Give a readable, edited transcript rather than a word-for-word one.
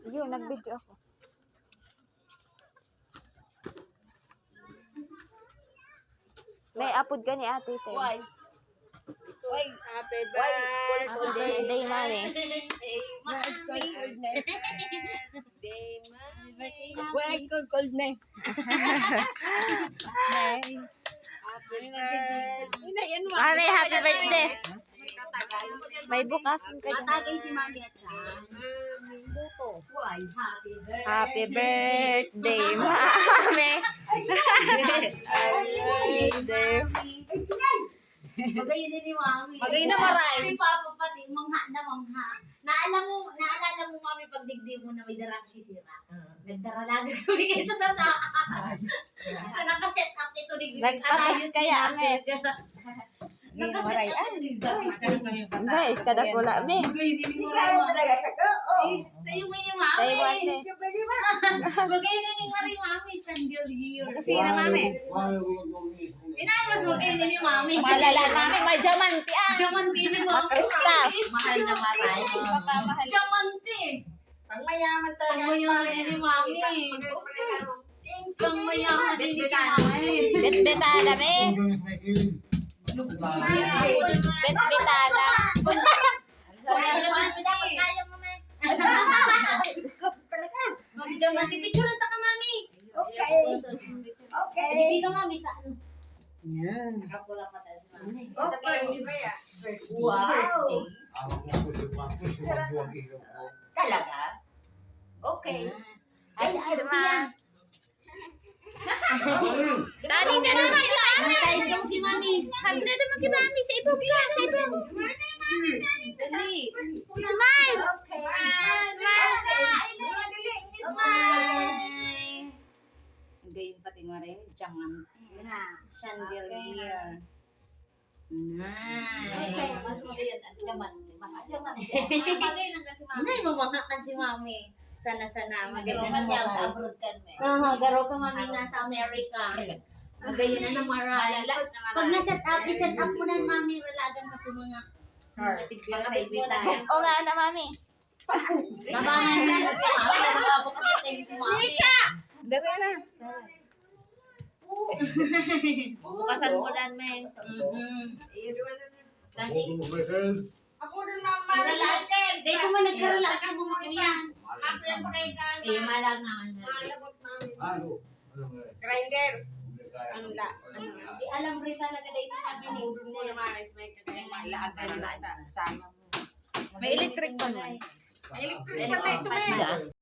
Yun, nag-video ako. May upload ka ni ate, te. Why? Happy birthday. Happy birthday, mami. Why cold na eh. Mami, happy birthday. May bukasan ka dyan. Tatagay si Mami at siya. Buto. Why? Happy birthday. Happy birthday, mami. Magayon din ni Mami. Magayon na maray. Si Papa pati, mangha. Naalala mo, Mami, pag digdig mo na may dara kang isira. Nagdaralaga kami ito sa taas. Nakaset up ito digdig. Nagpatas kaya, me. Nakaset up ito digdig. Hindi, kadakula, me. Magayon din ni Mami. Sa'yo may ni Mami. Sa'yo, ate. Magayon din ni Mami. Chandelier. Kasi na mami. Mas magayon din ni Mami. Malala mami. May diamante ah. Diamante ni Mami. Makristal. Mahal na maray. Diamante. Pangmayaman talaga. Pangmayaman din ni Mami. Pangmayaman din ni Mami. Bet-betala, me. Bet-betala. Mag-diamante. Picture ta ka, Mami. Okay. Hindi ka, Mami, sa ano? Yan. Nakapula pa tayo, Mami. Wow. Talaga? Okay. Ay, Si Pia. Ma. Dali na naman ka. Tayo ka kay Mami. Hag na naman kay mami. Sa ibong ka. Sa ibong. Dali. Smile. Smile. Gayon pati mo rin. Diamante. Chandelier. Nice. Mas magayon ang diamante. Hindi, mamakakan si Mami. Sana. Magayon na naman. Sa abroad ka, garo ka, Mami, nasa Amerika. Magayon na naman. Pag na-set up mo na, Mami, relagan mo sa mga tigpira. O nga na, mami. Babangan na si Mami. Nagababo kasi tayo si Mami. Dali na. Bukasan mo lang, men. Kasi, Ako na naman. hindi ko man nagkarelax sa mga yan. Eh, malang naman. Grinder. Ano la? Di alam rin talaga dito sabi ni Udon mo naman. May kagaya. Laagan na sa sama mo. May electric pa naman. May electric pa na ito.